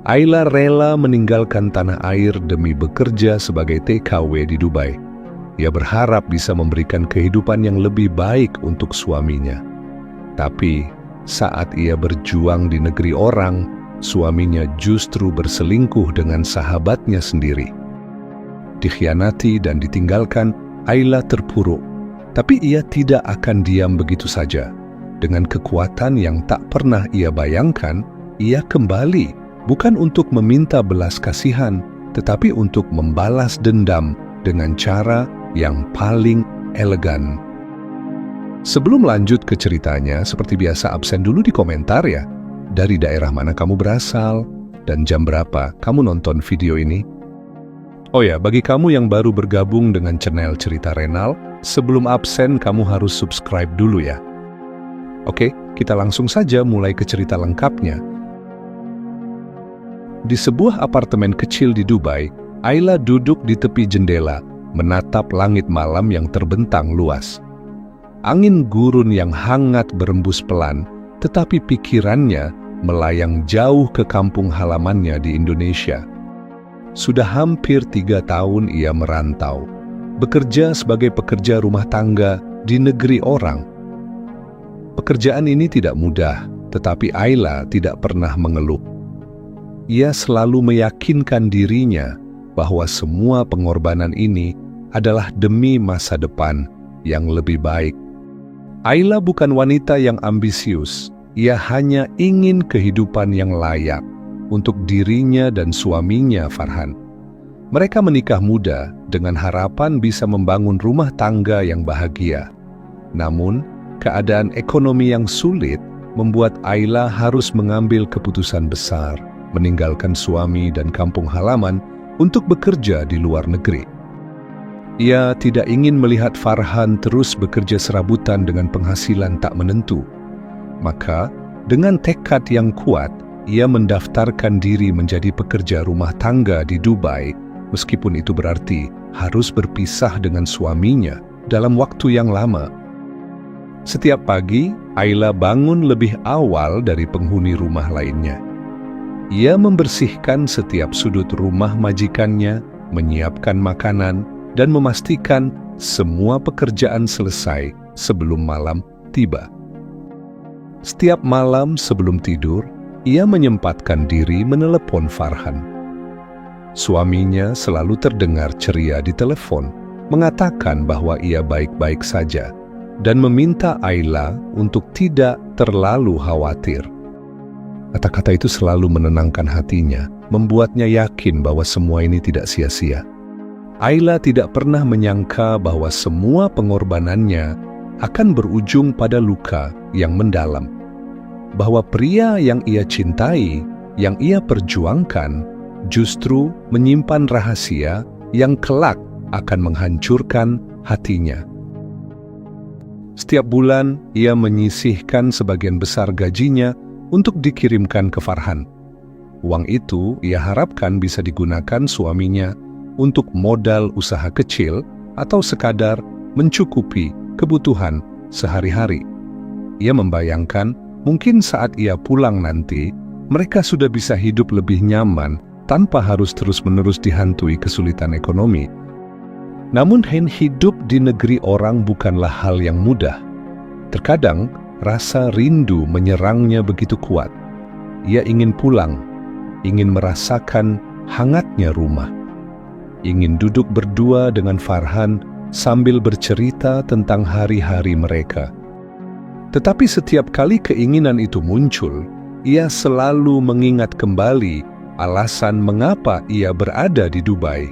Ayla rela meninggalkan tanah air demi bekerja sebagai TKW di Dubai. Ia berharap bisa memberikan kehidupan yang lebih baik untuk suaminya. Tapi saat ia berjuang di negeri orang, suaminya justru berselingkuh dengan sahabatnya sendiri. Dikhianati dan ditinggalkan, Ayla terpuruk. Tapi ia tidak akan diam begitu saja. Dengan kekuatan yang tak pernah ia bayangkan, ia kembali, bukan untuk meminta belas kasihan, tetapi untuk membalas dendam dengan cara yang paling elegan. Sebelum lanjut ke ceritanya, seperti biasa absen dulu di komentar ya. Dari daerah mana kamu berasal, dan jam berapa kamu nonton video ini. Oh ya, bagi kamu yang baru bergabung dengan channel Cerita Renal, sebelum absen kamu harus subscribe dulu ya. Oke, kita langsung saja mulai ke cerita lengkapnya. Di sebuah apartemen kecil di Dubai, Ayla duduk di tepi jendela, menatap langit malam yang terbentang luas. Angin gurun yang hangat berembus pelan, tetapi pikirannya melayang jauh ke kampung halamannya di Indonesia. Sudah hampir 3 tahun ia merantau, bekerja sebagai pekerja rumah tangga di negeri orang. Pekerjaan ini tidak mudah, tetapi Ayla tidak pernah mengeluh. Ia selalu meyakinkan dirinya bahwa semua pengorbanan ini adalah demi masa depan yang lebih baik. Ayla bukan wanita yang ambisius, ia hanya ingin kehidupan yang layak untuk dirinya dan suaminya Farhan. Mereka menikah muda dengan harapan bisa membangun rumah tangga yang bahagia. Namun, keadaan ekonomi yang sulit membuat Ayla harus mengambil keputusan besar, meninggalkan suami dan kampung halaman untuk bekerja di luar negeri. Ia tidak ingin melihat Farhan terus bekerja serabutan dengan penghasilan tak menentu. Maka, dengan tekad yang kuat, ia mendaftarkan diri menjadi pekerja rumah tangga di Dubai, meskipun itu berarti harus berpisah dengan suaminya dalam waktu yang lama. Setiap pagi, Ayla bangun lebih awal dari penghuni rumah lainnya. Ia membersihkan setiap sudut rumah majikannya, menyiapkan makanan, dan memastikan semua pekerjaan selesai sebelum malam tiba. Setiap malam sebelum tidur, ia menyempatkan diri menelepon Farhan. Suaminya selalu terdengar ceria di telepon, mengatakan bahwa ia baik-baik saja, dan meminta Ayla untuk tidak terlalu khawatir. Kata-kata itu selalu menenangkan hatinya, membuatnya yakin bahwa semua ini tidak sia-sia. Ayla tidak pernah menyangka bahwa semua pengorbanannya akan berujung pada luka yang mendalam. Bahwa pria yang ia cintai, yang ia perjuangkan, justru menyimpan rahasia yang kelak akan menghancurkan hatinya. Setiap bulan, ia menyisihkan sebagian besar gajinya untuk dikirimkan ke Farhan. Uang itu ia harapkan bisa digunakan suaminya untuk modal usaha kecil atau sekadar mencukupi kebutuhan sehari-hari. Ia membayangkan mungkin saat ia pulang nanti, mereka sudah bisa hidup lebih nyaman tanpa harus terus-menerus dihantui kesulitan ekonomi. Namun hidup di negeri orang bukanlah hal yang mudah. Terkadang, rasa rindu menyerangnya begitu kuat. Ia ingin pulang, ingin merasakan hangatnya rumah. Ingin duduk berdua dengan Farhan sambil bercerita tentang hari-hari mereka. Tetapi setiap kali keinginan itu muncul, ia selalu mengingat kembali alasan mengapa ia berada di Dubai.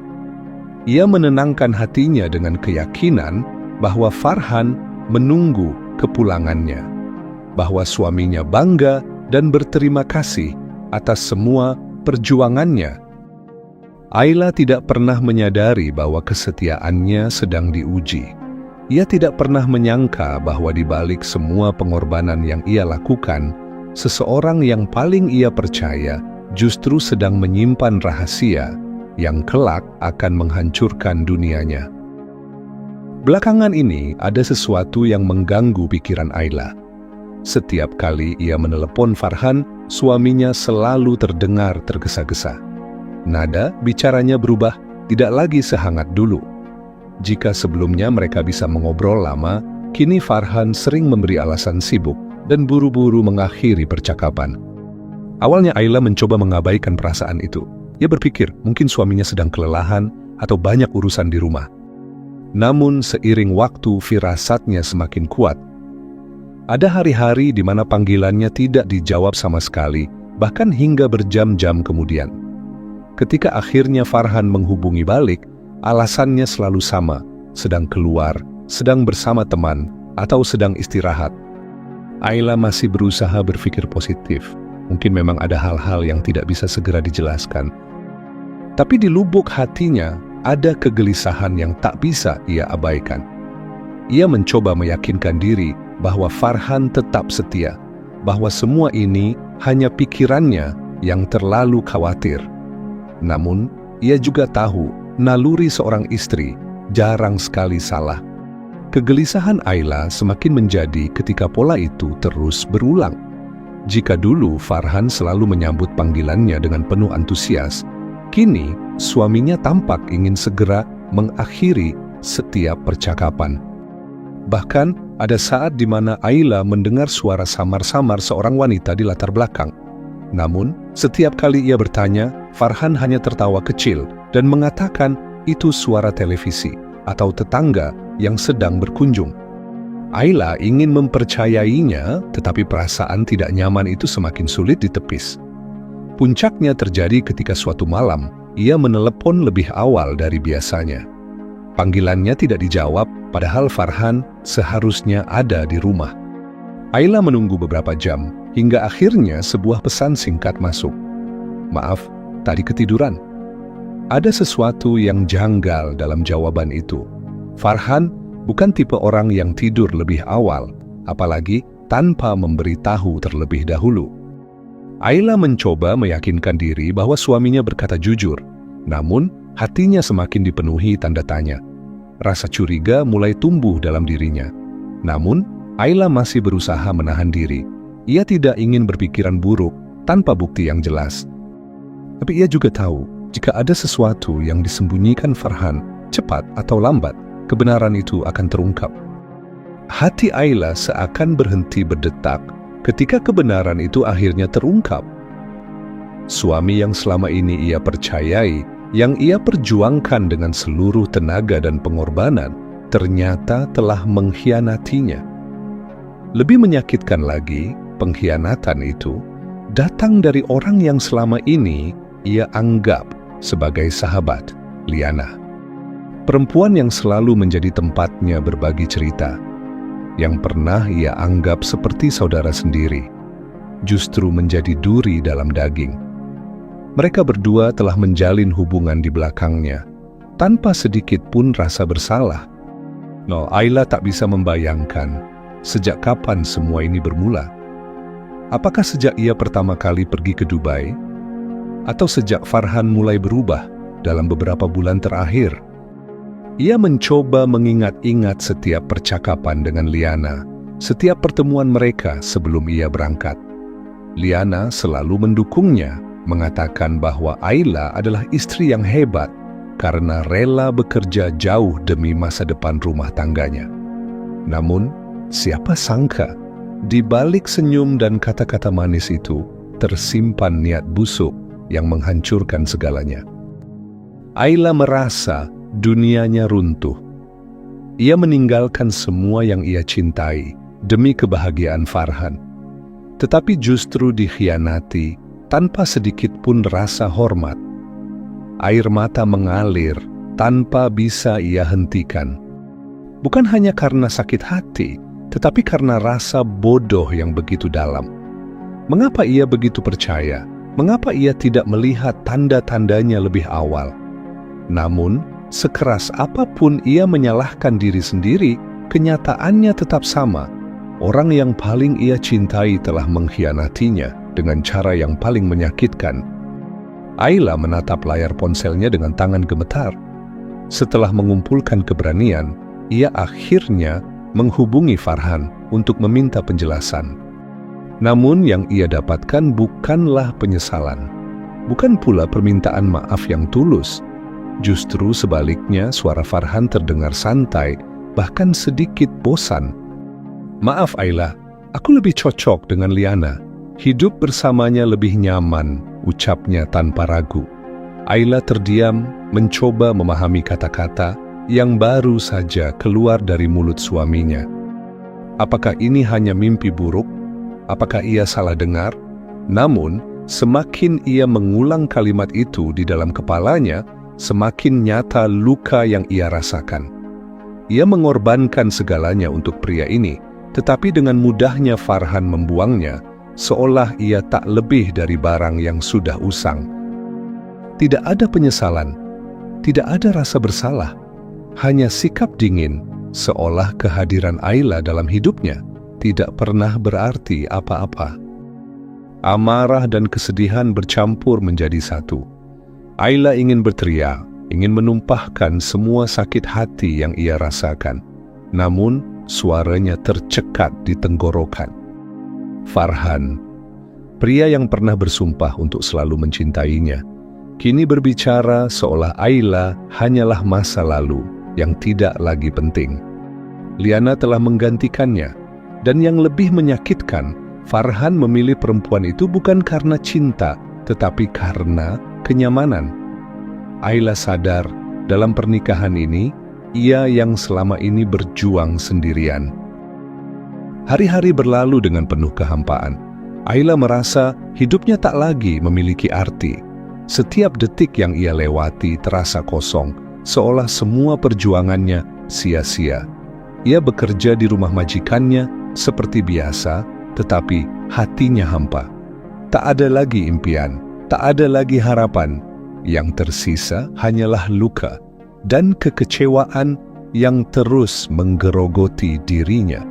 Ia menenangkan hatinya dengan keyakinan bahwa Farhan menunggu kepulangannya, bahwa suaminya bangga dan berterima kasih atas semua perjuangannya. Ayla tidak pernah menyadari bahwa kesetiaannya sedang diuji. Ia tidak pernah menyangka bahwa di balik semua pengorbanan yang ia lakukan, seseorang yang paling ia percaya justru sedang menyimpan rahasia yang kelak akan menghancurkan dunianya. Belakangan ini ada sesuatu yang mengganggu pikiran Ayla. setiap kali ia menelepon Farhan, suaminya selalu terdengar tergesa-gesa. Nada bicaranya berubah, tidak lagi sehangat dulu. Jika sebelumnya mereka bisa mengobrol lama, kini Farhan sering memberi alasan sibuk dan buru-buru mengakhiri percakapan. Awalnya Ayla mencoba mengabaikan perasaan itu. Ia berpikir mungkin suaminya sedang kelelahan atau banyak urusan di rumah. Namun seiring waktu firasatnya semakin kuat. Ada hari-hari di mana panggilannya tidak dijawab sama sekali, bahkan hingga berjam-jam kemudian. Ketika akhirnya Farhan menghubungi balik, alasannya selalu sama, sedang keluar, sedang bersama teman, atau sedang istirahat. Ayla masih berusaha berpikir positif. Mungkin memang ada hal-hal yang tidak bisa segera dijelaskan. Tapi di lubuk hatinya ada kegelisahan yang tak bisa ia abaikan. Ia mencoba meyakinkan diri bahwa Farhan tetap setia, bahwa semua ini hanya pikirannya yang terlalu khawatir. Namun, ia juga tahu naluri seorang istri jarang sekali salah. Kegelisahan Ayla semakin menjadi ketika pola itu terus berulang. Jika dulu Farhan selalu menyambut panggilannya dengan penuh antusias, kini suaminya tampak ingin segera mengakhiri setiap percakapan. Bahkan ada saat di mana Ayla mendengar suara samar-samar seorang wanita di latar belakang. Namun, setiap kali ia bertanya, Farhan hanya tertawa kecil dan mengatakan itu suara televisi atau tetangga yang sedang berkunjung. Ayla ingin mempercayainya, tetapi perasaan tidak nyaman itu semakin sulit ditepis. Puncaknya terjadi ketika suatu malam, ia menelepon lebih awal dari biasanya. Panggilannya tidak dijawab, padahal Farhan seharusnya ada di rumah. Ayla menunggu beberapa jam, hingga akhirnya sebuah pesan singkat masuk. "Maaf, tadi ketiduran." Ada sesuatu yang janggal dalam jawaban itu. Farhan bukan tipe orang yang tidur lebih awal, apalagi tanpa memberitahu terlebih dahulu. Ayla mencoba meyakinkan diri bahwa suaminya berkata jujur, namun hatinya semakin dipenuhi tanda tanya. Rasa curiga mulai tumbuh dalam dirinya. Namun, Ayla masih berusaha menahan diri. Ia tidak ingin berpikiran buruk tanpa bukti yang jelas. Tapi ia juga tahu, jika ada sesuatu yang disembunyikan Farhan, cepat atau lambat, kebenaran itu akan terungkap. Hati Ayla seakan berhenti berdetak ketika kebenaran itu akhirnya terungkap. Suami yang selama ini ia percayai, yang ia perjuangkan dengan seluruh tenaga dan pengorbanan, ternyata telah mengkhianatinya. Lebih menyakitkan lagi, pengkhianatan itu datang dari orang yang selama ini ia anggap sebagai sahabat, Liana. Perempuan yang selalu menjadi tempatnya berbagi cerita, yang pernah ia anggap seperti saudara sendiri, justru menjadi duri dalam daging. Mereka berdua telah menjalin hubungan di belakangnya, tanpa sedikit pun rasa bersalah. Ayla tak bisa membayangkan sejak kapan semua ini bermula. Apakah sejak ia pertama kali pergi ke Dubai? Atau sejak Farhan mulai berubah dalam beberapa bulan terakhir? Ia mencoba mengingat-ingat setiap percakapan dengan Liana, setiap pertemuan mereka sebelum ia berangkat. Liana selalu mendukungnya, mengatakan bahwa Ayla adalah istri yang hebat karena rela bekerja jauh demi masa depan rumah tangganya. Namun, siapa sangka, di balik senyum dan kata-kata manis itu, tersimpan niat busuk yang menghancurkan segalanya. Ayla merasa dunianya runtuh. Ia meninggalkan semua yang ia cintai demi kebahagiaan Farhan. Tetapi justru dikhianati tanpa sedikit pun rasa hormat. Air mata mengalir tanpa bisa ia hentikan. Bukan hanya karena sakit hati, tetapi karena rasa bodoh yang begitu dalam. Mengapa ia begitu percaya? Mengapa ia tidak melihat tanda-tandanya lebih awal? Namun, sekeras apapun ia menyalahkan diri sendiri, kenyataannya tetap sama. Orang yang paling ia cintai telah mengkhianatinya dengan cara yang paling menyakitkan. Ayla menatap layar ponselnya dengan tangan gemetar. Setelah mengumpulkan keberanian, ia akhirnya menghubungi Farhan untuk meminta penjelasan. Namun yang ia dapatkan bukanlah penyesalan, bukan pula permintaan maaf yang tulus. Justru sebaliknya, suara Farhan terdengar santai, bahkan sedikit bosan. "Maaf Ayla, aku lebih cocok dengan Liana. Hidup bersamanya lebih nyaman," ucapnya tanpa ragu. Ayla terdiam, mencoba memahami kata-kata yang baru saja keluar dari mulut suaminya. Apakah ini hanya mimpi buruk? Apakah ia salah dengar? Namun, semakin ia mengulang kalimat itu di dalam kepalanya, semakin nyata luka yang ia rasakan. Ia mengorbankan segalanya untuk pria ini, tetapi dengan mudahnya Farhan membuangnya, seolah ia tak lebih dari barang yang sudah usang. Tidak ada penyesalan, tidak ada rasa bersalah, hanya sikap dingin, seolah kehadiran Ayla dalam hidupnya tidak pernah berarti apa-apa. Amarah dan kesedihan bercampur menjadi satu. Ayla ingin berteriak, ingin menumpahkan semua sakit hati yang ia rasakan. Namun, suaranya tercekat di tenggorokan. Farhan, pria yang pernah bersumpah untuk selalu mencintainya, kini berbicara seolah Ayla hanyalah masa lalu yang tidak lagi penting. Liana telah menggantikannya. Dan yang lebih menyakitkan, Farhan memilih perempuan itu bukan karena cinta, tetapi karena kenyamanan. Ayla sadar, dalam pernikahan ini, ia yang selama ini berjuang sendirian. Hari-hari berlalu dengan penuh kehampaan. Ayla merasa hidupnya tak lagi memiliki arti. Setiap detik yang ia lewati terasa kosong, seolah semua perjuangannya sia-sia. Ia bekerja di rumah majikannya, seperti biasa, tetapi hatinya hampa. Tak ada lagi impian, tak ada lagi harapan. Yang tersisa hanyalah luka dan kekecewaan yang terus menggerogoti dirinya.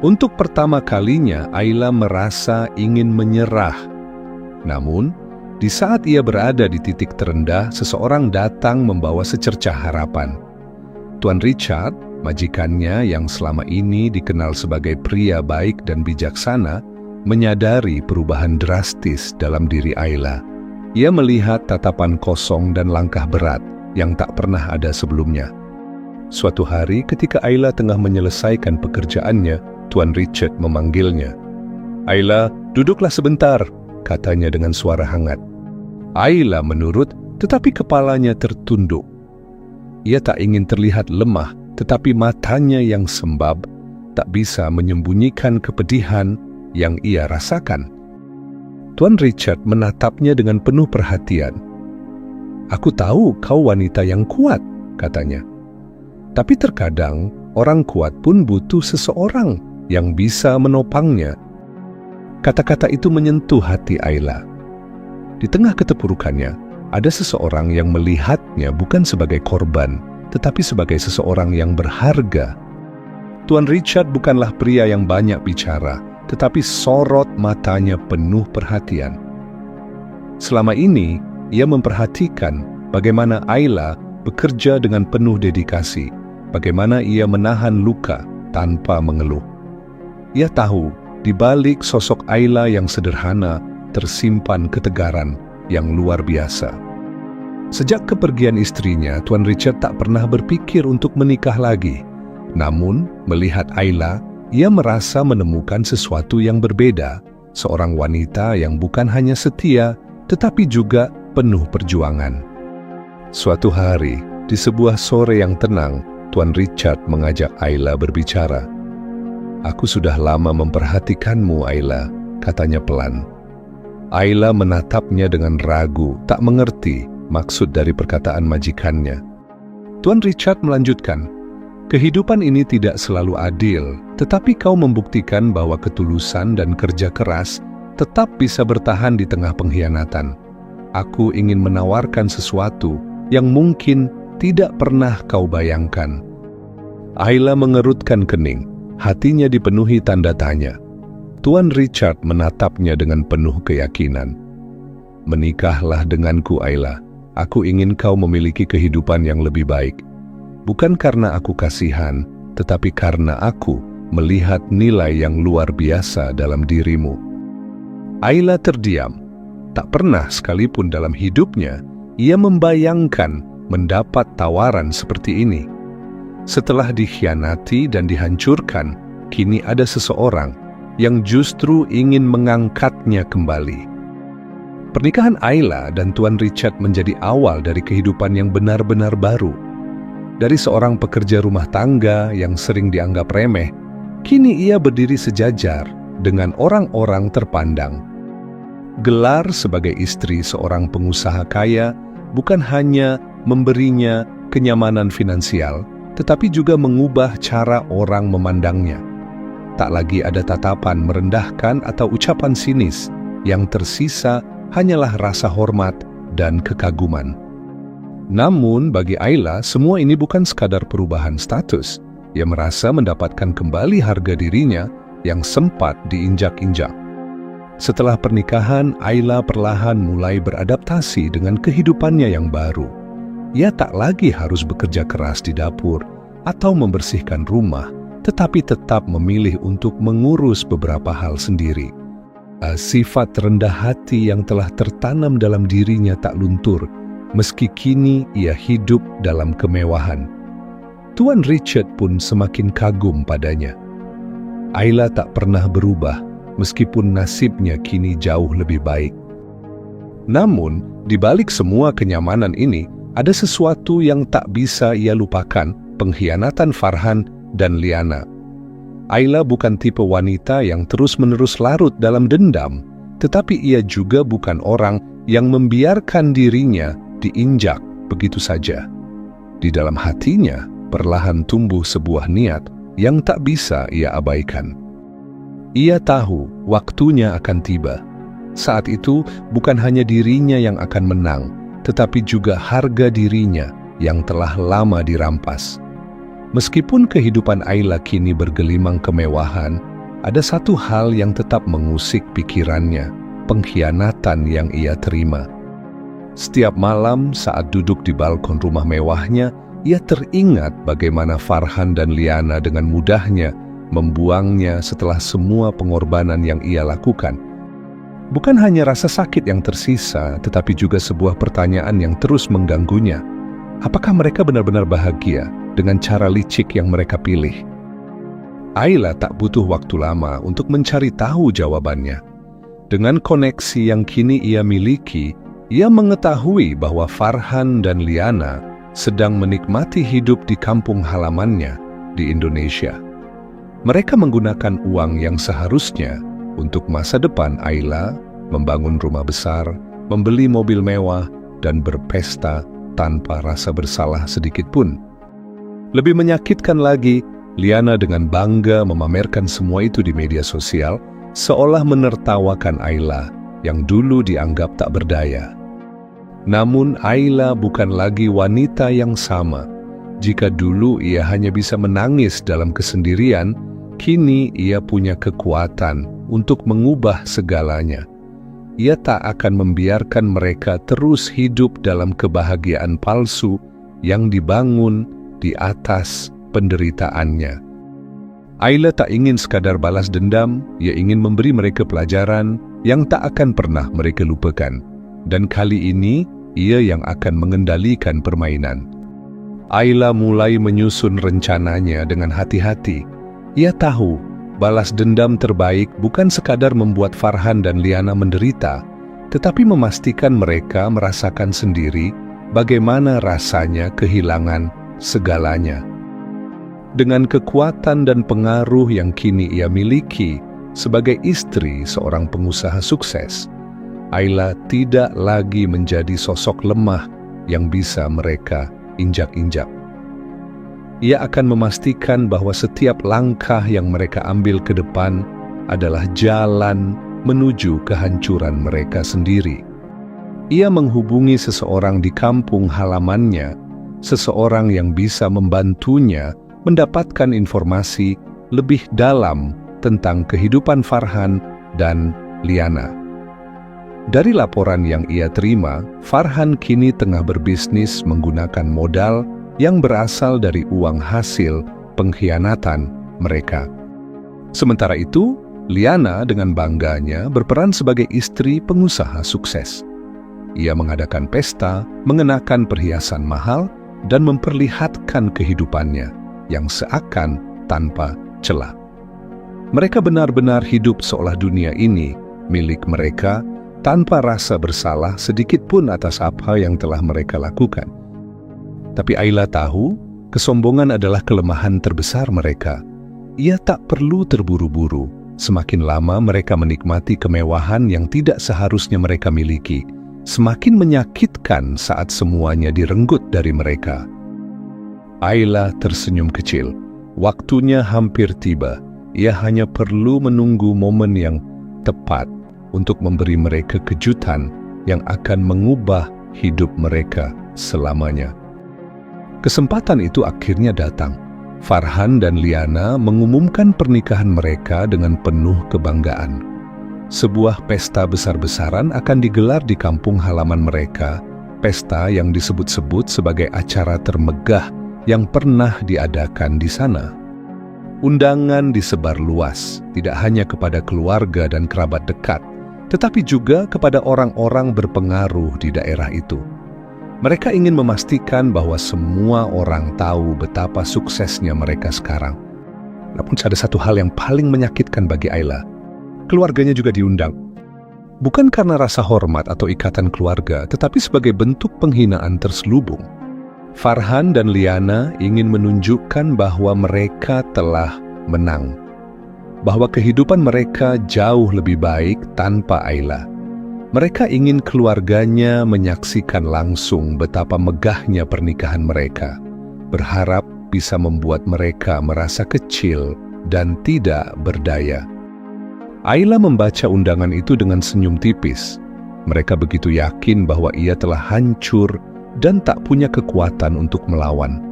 Untuk pertama kalinya, Ayla merasa ingin menyerah. Namun, di saat ia berada di titik terendah, seseorang datang membawa secercah harapan. Tuan Richard, majikannya yang selama ini dikenal sebagai pria baik dan bijaksana, menyadari perubahan drastis dalam diri Ayla. Ia melihat tatapan kosong dan langkah berat yang tak pernah ada sebelumnya. Suatu hari ketika Ayla tengah menyelesaikan pekerjaannya, Tuan Richard memanggilnya. "Ayla, duduklah sebentar," katanya dengan suara hangat. Ayla menurut, tetapi kepalanya tertunduk. Ia tak ingin terlihat lemah, tetapi matanya yang sembab tak bisa menyembunyikan kepedihan yang ia rasakan. Tuan Richard menatapnya dengan penuh perhatian. "Aku tahu kau wanita yang kuat," katanya. "Tapi terkadang orang kuat pun butuh seseorang yang bisa menopangnya." Kata-kata itu menyentuh hati Ayla. Di tengah keterpurukannya, ada seseorang yang melihatnya bukan sebagai korban, tetapi sebagai seseorang yang berharga. Tuan Richard bukanlah pria yang banyak bicara, tetapi sorot matanya penuh perhatian. Selama ini, ia memperhatikan bagaimana Ayla bekerja dengan penuh dedikasi, bagaimana ia menahan luka tanpa mengeluh. Ia tahu, di balik sosok Ayla yang sederhana, tersimpan ketegaran yang luar biasa. Sejak kepergian istrinya, Tuan Richard tak pernah berpikir untuk menikah lagi. Namun, melihat Ayla, ia merasa menemukan sesuatu yang berbeda, seorang wanita yang bukan hanya setia, tetapi juga penuh perjuangan. Suatu hari, di sebuah sore yang tenang, Tuan Richard mengajak Ayla berbicara. "Aku sudah lama memperhatikanmu, Ayla," katanya pelan. Ayla menatapnya dengan ragu, tak mengerti maksud dari perkataan majikannya. Tuan Richard melanjutkan, "Kehidupan ini tidak selalu adil, tetapi kau membuktikan bahwa ketulusan dan kerja keras tetap bisa bertahan di tengah pengkhianatan. Aku ingin menawarkan sesuatu yang mungkin tidak pernah kau bayangkan." Ayla mengerutkan kening, hatinya dipenuhi tanda tanya. Tuan Richard menatapnya dengan penuh keyakinan. "Menikahlah denganku, Ayla. Aku ingin kau memiliki kehidupan yang lebih baik. Bukan karena aku kasihan, tetapi karena aku melihat nilai yang luar biasa dalam dirimu. Ayla terdiam. Tak pernah sekalipun dalam hidupnya ia membayangkan mendapat tawaran seperti ini. Setelah dikhianati dan dihancurkan, kini ada seseorang yang justru ingin mengangkatnya kembali. Pernikahan Ayla dan Tuan Richard menjadi awal dari kehidupan yang benar-benar baru. Dari seorang pekerja rumah tangga yang sering dianggap remeh, kini ia berdiri sejajar dengan orang-orang terpandang. Gelar sebagai istri seorang pengusaha kaya bukan hanya memberinya kenyamanan finansial, tetapi juga mengubah cara orang memandangnya. Tak lagi ada tatapan merendahkan atau ucapan sinis, yang tersisa hanyalah rasa hormat dan kekaguman. Namun bagi Ayla, semua ini bukan sekadar perubahan status. Ia merasa mendapatkan kembali harga dirinya yang sempat diinjak-injak. Setelah pernikahan, Ayla perlahan mulai beradaptasi dengan kehidupannya yang baru. Ia tak lagi harus bekerja keras di dapur atau membersihkan rumah, tetapi tetap memilih untuk mengurus beberapa hal sendiri. Sifat rendah hati yang telah tertanam dalam dirinya tak luntur, meski kini ia hidup dalam kemewahan. Tuan Richard pun semakin kagum padanya. Ayla tak pernah berubah, meskipun nasibnya kini jauh lebih baik. Namun, di balik semua kenyamanan ini, ada sesuatu yang tak bisa ia lupakan, pengkhianatan Farhan dan Liana. Ayla bukan tipe wanita yang terus-menerus larut dalam dendam, tetapi ia juga bukan orang yang membiarkan dirinya diinjak begitu saja. Di dalam hatinya, perlahan tumbuh sebuah niat yang tak bisa ia abaikan. Ia tahu waktunya akan tiba. Saat itu bukan hanya dirinya yang akan menang, tetapi juga harga dirinya yang telah lama dirampas. Meskipun kehidupan Ayla kini bergelimang kemewahan, ada satu hal yang tetap mengusik pikirannya, pengkhianatan yang ia terima. Setiap malam saat duduk di balkon rumah mewahnya, ia teringat bagaimana Farhan dan Liana dengan mudahnya membuangnya setelah semua pengorbanan yang ia lakukan. Bukan hanya rasa sakit yang tersisa, tetapi juga sebuah pertanyaan yang terus mengganggunya. Apakah mereka benar-benar bahagia dengan cara licik yang mereka pilih? Ayla tak butuh waktu lama untuk mencari tahu jawabannya. Dengan koneksi yang kini ia miliki, ia mengetahui bahwa Farhan dan Liana sedang menikmati hidup di kampung halamannya di Indonesia. Mereka menggunakan uang yang seharusnya untuk masa depan Ayla, membangun rumah besar, membeli mobil mewah, dan berpesta tanpa rasa bersalah sedikit pun. Lebih menyakitkan lagi, Liana dengan bangga memamerkan semua itu di media sosial, seolah menertawakan Ayla yang dulu dianggap tak berdaya. Namun Ayla bukan lagi wanita yang sama. Jika dulu ia hanya bisa menangis dalam kesendirian, kini ia punya kekuatan untuk mengubah segalanya. Ia tak akan membiarkan mereka terus hidup dalam kebahagiaan palsu yang dibangun di atas penderitaannya. Ayla tak ingin sekadar balas dendam, ia ingin memberi mereka pelajaran yang tak akan pernah mereka lupakan. Dan kali ini, ia yang akan mengendalikan permainan. Ayla mulai menyusun rencananya dengan hati-hati. Ia tahu, balas dendam terbaik bukan sekadar membuat Farhan dan Liana menderita, tetapi memastikan mereka merasakan sendiri bagaimana rasanya kehilangan segalanya. Dengan kekuatan dan pengaruh yang kini ia miliki sebagai istri seorang pengusaha sukses, Ayla tidak lagi menjadi sosok lemah yang bisa mereka injak-injak. Ia akan memastikan bahwa setiap langkah yang mereka ambil ke depan adalah jalan menuju kehancuran mereka sendiri. Ia menghubungi seseorang di kampung halamannya, seseorang yang bisa membantunya mendapatkan informasi lebih dalam tentang kehidupan Farhan dan Liana. Dari laporan yang ia terima, Farhan kini tengah berbisnis menggunakan modal yang berasal dari uang hasil pengkhianatan mereka. Sementara itu, Liana dengan bangganya berperan sebagai istri pengusaha sukses. Ia mengadakan pesta, mengenakan perhiasan mahal, dan memperlihatkan kehidupannya yang seakan tanpa celah. Mereka benar-benar hidup seolah dunia ini milik mereka tanpa rasa bersalah sedikit pun atas apa yang telah mereka lakukan. Tapi Ayla tahu, kesombongan adalah kelemahan terbesar mereka. Ia tak perlu terburu-buru. Semakin lama mereka menikmati kemewahan yang tidak seharusnya mereka miliki, semakin menyakitkan saat semuanya direnggut dari mereka. Ayla tersenyum kecil. Waktunya hampir tiba. Ia hanya perlu menunggu momen yang tepat untuk memberi mereka kejutan yang akan mengubah hidup mereka selamanya. Kesempatan itu akhirnya datang. Farhan dan Liana mengumumkan pernikahan mereka dengan penuh kebanggaan. Sebuah pesta besar-besaran akan digelar di kampung halaman mereka, pesta yang disebut-sebut sebagai acara termegah yang pernah diadakan di sana. Undangan disebar luas, tidak hanya kepada keluarga dan kerabat dekat, tetapi juga kepada orang-orang berpengaruh di daerah itu. Mereka ingin memastikan bahwa semua orang tahu betapa suksesnya mereka sekarang. Namun ada satu hal yang paling menyakitkan bagi Ayla. Keluarganya juga diundang. Bukan karena rasa hormat atau ikatan keluarga, tetapi sebagai bentuk penghinaan terselubung. Farhan dan Liana ingin menunjukkan bahwa mereka telah menang, bahwa kehidupan mereka jauh lebih baik tanpa Ayla. Mereka ingin keluarganya menyaksikan langsung betapa megahnya pernikahan mereka, berharap bisa membuat mereka merasa kecil dan tidak berdaya. Ayla membaca undangan itu dengan senyum tipis. Mereka begitu yakin bahwa ia telah hancur dan tak punya kekuatan untuk melawan.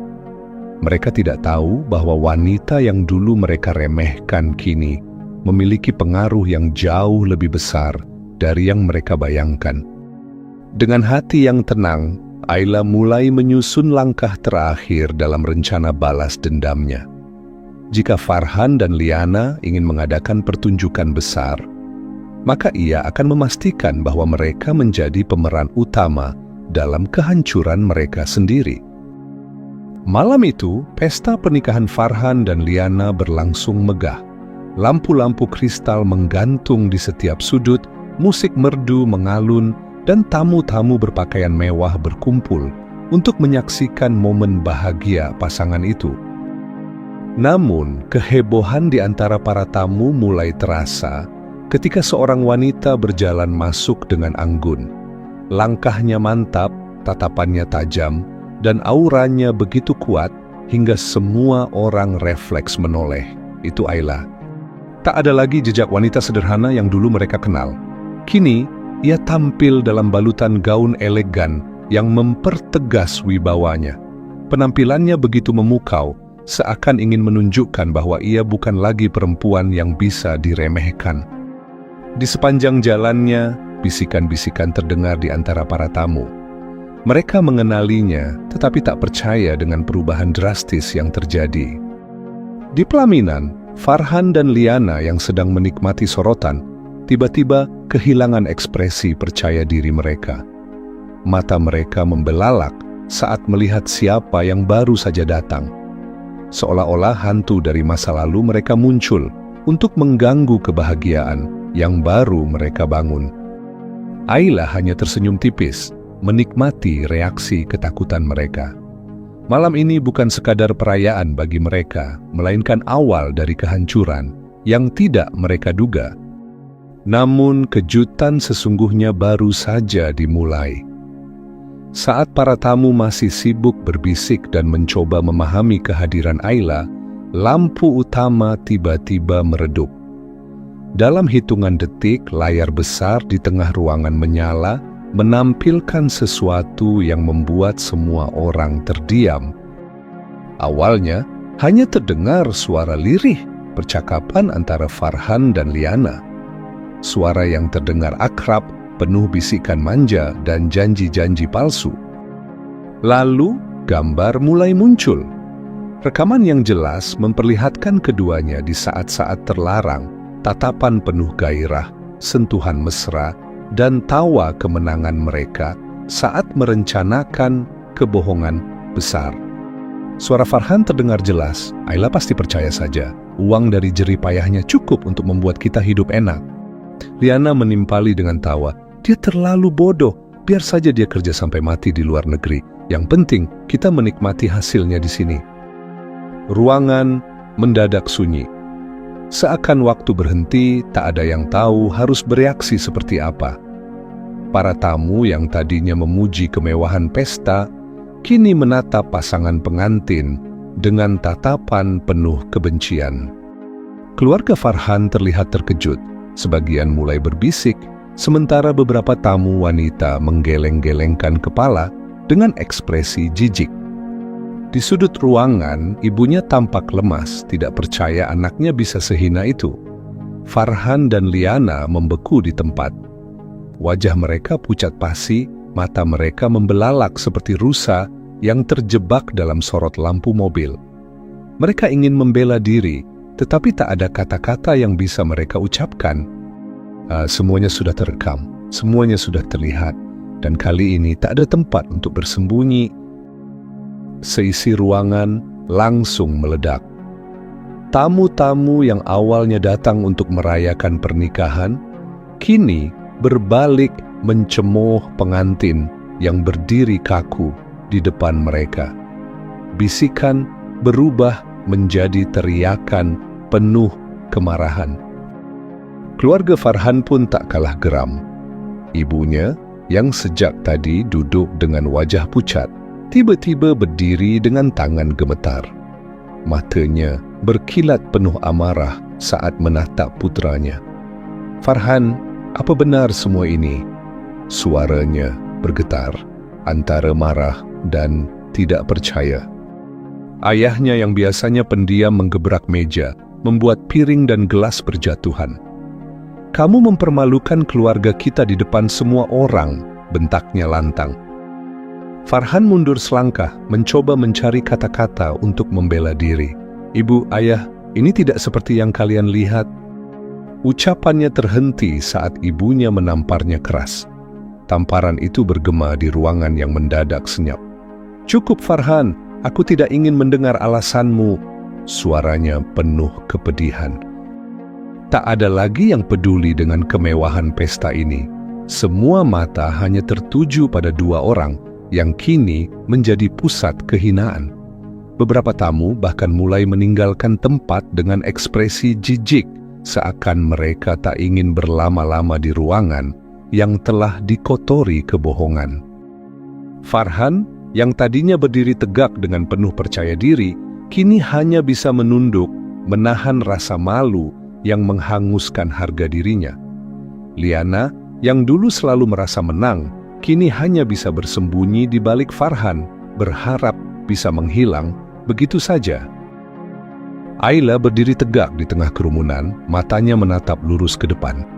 Mereka tidak tahu bahwa wanita yang dulu mereka remehkan kini memiliki pengaruh yang jauh lebih besar dari yang mereka bayangkan. Dengan hati yang tenang, Ayla mulai menyusun langkah terakhir dalam rencana balas dendamnya. Jika Farhan dan Liana ingin mengadakan pertunjukan besar, maka ia akan memastikan bahwa mereka menjadi pemeran utama dalam kehancuran mereka sendiri. Malam itu, pesta pernikahan Farhan dan Liana berlangsung megah. Lampu-lampu kristal menggantung di setiap sudut, musik merdu mengalun, dan tamu-tamu berpakaian mewah berkumpul untuk menyaksikan momen bahagia pasangan itu. Namun, kehebohan di antara para tamu mulai terasa ketika seorang wanita berjalan masuk dengan anggun. Langkahnya mantap, tatapannya tajam, dan auranya begitu kuat hingga semua orang refleks menoleh. Itu Ayla. Tak ada lagi jejak wanita sederhana yang dulu mereka kenal. Kini, ia tampil dalam balutan gaun elegan yang mempertegas wibawanya. Penampilannya begitu memukau, seakan ingin menunjukkan bahwa ia bukan lagi perempuan yang bisa diremehkan. Di sepanjang jalannya, bisikan-bisikan terdengar di antara para tamu. Mereka mengenalinya, tetapi tak percaya dengan perubahan drastis yang terjadi. Di pelaminan, Farhan dan Liana yang sedang menikmati sorotan, tiba-tiba kehilangan ekspresi percaya diri mereka. Mata mereka membelalak saat melihat siapa yang baru saja datang. Seolah-olah hantu dari masa lalu mereka muncul untuk mengganggu kebahagiaan yang baru mereka bangun. Ayla hanya tersenyum tipis, menikmati reaksi ketakutan mereka. Malam ini bukan sekadar perayaan bagi mereka, melainkan awal dari kehancuran yang tidak mereka duga. Namun kejutan sesungguhnya baru saja dimulai. Saat para tamu masih sibuk berbisik dan mencoba memahami kehadiran Ayla, lampu utama tiba-tiba meredup. Dalam hitungan detik, layar besar di tengah ruangan menyala, menampilkan sesuatu yang membuat semua orang terdiam. Awalnya, hanya terdengar suara lirih percakapan antara Farhan dan Liana. Suara yang terdengar akrab, penuh bisikan manja dan janji-janji palsu. Lalu, gambar mulai muncul. Rekaman yang jelas memperlihatkan keduanya di saat-saat terlarang, tatapan penuh gairah, sentuhan mesra, dan tawa kemenangan mereka saat merencanakan kebohongan besar. Suara Farhan terdengar jelas. Ayla pasti percaya saja. Uang dari jerih payahnya cukup untuk membuat kita hidup enak. Liana menimpali dengan tawa. Dia terlalu bodoh. Biar saja dia kerja sampai mati di luar negeri. Yang penting, kita menikmati hasilnya di sini. Ruangan mendadak sunyi. Seakan waktu berhenti, tak ada yang tahu harus bereaksi seperti apa. Para tamu yang tadinya memuji kemewahan pesta, kini menatap pasangan pengantin dengan tatapan penuh kebencian. Keluarga Farhan terlihat terkejut, sebagian mulai berbisik, sementara beberapa tamu wanita menggeleng-gelengkan kepala dengan ekspresi jijik. Di sudut ruangan, ibunya tampak lemas, tidak percaya anaknya bisa sehina itu. Farhan dan Liana membeku di tempat. Wajah mereka pucat pasi, mata mereka membelalak seperti rusa yang terjebak dalam sorot lampu mobil. Mereka ingin membela diri, tetapi tak ada kata-kata yang bisa mereka ucapkan. Semuanya sudah terekam, semuanya sudah terlihat, dan kali ini tak ada tempat untuk bersembunyi. Seisi ruangan langsung meledak. Tamu-tamu yang awalnya datang untuk merayakan pernikahan, kini berbalik mencemooh pengantin yang berdiri kaku di depan mereka. Bisikan berubah menjadi teriakan penuh kemarahan. Keluarga Farhan pun tak kalah geram. Ibunya, yang sejak tadi duduk dengan wajah pucat, tiba-tiba berdiri dengan tangan gemetar. Matanya berkilat penuh amarah saat menatap putranya. "Farhan, apa benar semua ini?" Suaranya bergetar antara marah dan tidak percaya. Ayahnya yang biasanya pendiam menggebrak meja, membuat piring dan gelas berjatuhan. "Kamu mempermalukan keluarga kita di depan semua orang," bentaknya lantang. Farhan mundur selangkah, mencoba mencari kata-kata untuk membela diri. "Ibu, ayah, ini tidak seperti yang kalian lihat." Ucapannya terhenti saat ibunya menamparnya keras. Tamparan itu bergema di ruangan yang mendadak senyap. "Cukup, Farhan, aku tidak ingin mendengar alasanmu." Suaranya penuh kepedihan. Tak ada lagi yang peduli dengan kemewahan pesta ini. Semua mata hanya tertuju pada dua orang yang kini menjadi pusat kehinaan. Beberapa tamu bahkan mulai meninggalkan tempat dengan ekspresi jijik, seakan mereka tak ingin berlama-lama di ruangan yang telah dikotori kebohongan. Farhan, yang tadinya berdiri tegak dengan penuh percaya diri, kini hanya bisa menunduk, menahan rasa malu yang menghanguskan harga dirinya. Liana, yang dulu selalu merasa menang, kini hanya bisa bersembunyi di balik Farhan, berharap bisa menghilang begitu saja. Ayla berdiri tegak di tengah kerumunan, matanya menatap lurus ke depan.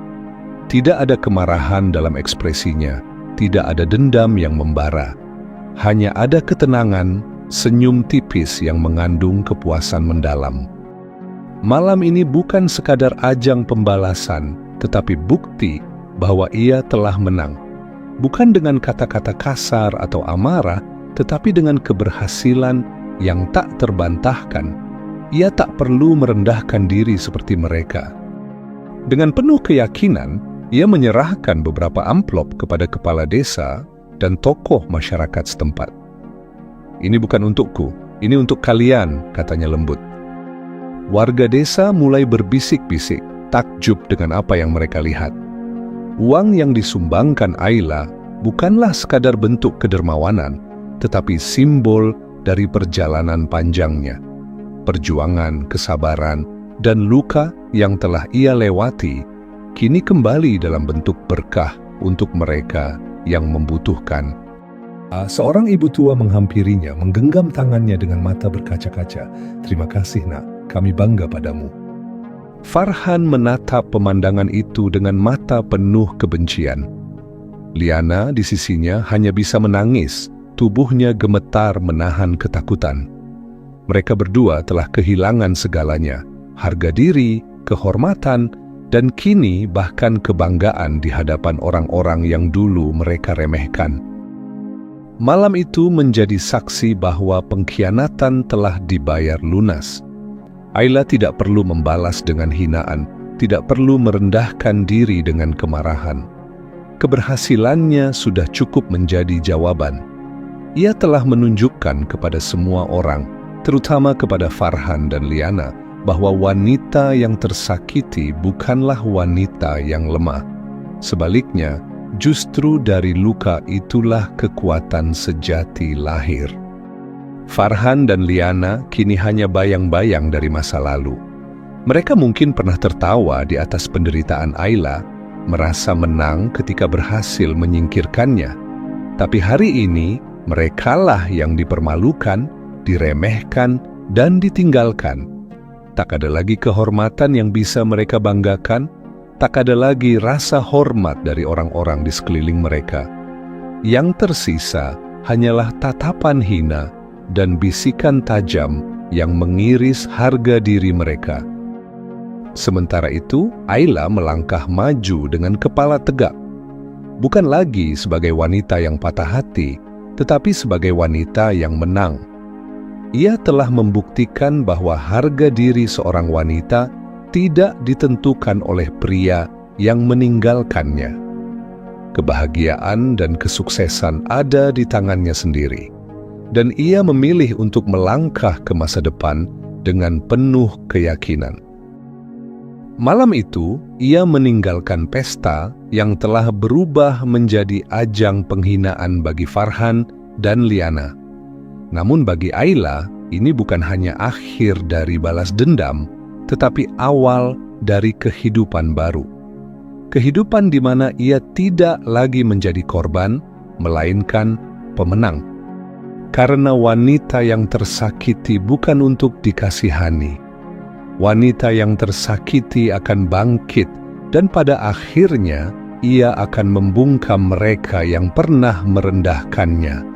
Tidak ada kemarahan dalam ekspresinya, tidak ada dendam yang membara. Hanya ada ketenangan, senyum tipis yang mengandung kepuasan mendalam. Malam ini bukan sekadar ajang pembalasan, tetapi bukti bahwa ia telah menang. Bukan dengan kata-kata kasar atau amarah, tetapi dengan keberhasilan yang tak terbantahkan. Ia tak perlu merendahkan diri seperti mereka. Dengan penuh keyakinan, ia menyerahkan beberapa amplop kepada kepala desa dan tokoh masyarakat setempat. "Ini bukan untukku, ini untuk kalian," katanya lembut. Warga desa mulai berbisik-bisik, takjub dengan apa yang mereka lihat. Uang yang disumbangkan Ayla bukanlah sekadar bentuk kedermawanan, tetapi simbol dari perjalanan panjangnya. Perjuangan, kesabaran, dan luka yang telah ia lewati kini kembali dalam bentuk berkah untuk mereka yang membutuhkan. Seorang ibu tua menghampirinya, menggenggam tangannya dengan mata berkaca-kaca. "Terima kasih, Nak. Kami bangga padamu." Farhan menatap pemandangan itu dengan mata penuh kebencian. Liana di sisinya hanya bisa menangis, tubuhnya gemetar menahan ketakutan. Mereka berdua telah kehilangan segalanya, harga diri, kehormatan, dan kini bahkan kebanggaan di hadapan orang-orang yang dulu mereka remehkan. Malam itu menjadi saksi bahwa pengkhianatan telah dibayar lunas. Ayla tidak perlu membalas dengan hinaan, tidak perlu merendahkan diri dengan kemarahan. Keberhasilannya sudah cukup menjadi jawaban. Ia telah menunjukkan kepada semua orang, terutama kepada Farhan dan Liana, bahwa wanita yang tersakiti bukanlah wanita yang lemah. Sebaliknya, justru dari luka itulah kekuatan sejati lahir. Farhan dan Liana kini hanya bayang-bayang dari masa lalu. Mereka mungkin pernah tertawa di atas penderitaan Ayla, merasa menang ketika berhasil menyingkirkannya. Tapi hari ini, merekalah yang dipermalukan, diremehkan, dan ditinggalkan. Tak ada lagi kehormatan yang bisa mereka banggakan, tak ada lagi rasa hormat dari orang-orang di sekeliling mereka. Yang tersisa hanyalah tatapan hina dan bisikan tajam yang mengiris harga diri mereka. Sementara itu, Ayla melangkah maju dengan kepala tegak. Bukan lagi sebagai wanita yang patah hati, tetapi sebagai wanita yang menang. Ia telah membuktikan bahwa harga diri seorang wanita tidak ditentukan oleh pria yang meninggalkannya. Kebahagiaan dan kesuksesan ada di tangannya sendiri, dan ia memilih untuk melangkah ke masa depan dengan penuh keyakinan. Malam itu, ia meninggalkan pesta yang telah berubah menjadi ajang penghinaan bagi Farhan dan Liana. Namun bagi Ayla, ini bukan hanya akhir dari balas dendam, tetapi awal dari kehidupan baru. Kehidupan di mana ia tidak lagi menjadi korban, melainkan pemenang. Karena wanita yang tersakiti bukan untuk dikasihani. Wanita yang tersakiti akan bangkit, dan pada akhirnya ia akan membungkam mereka yang pernah merendahkannya.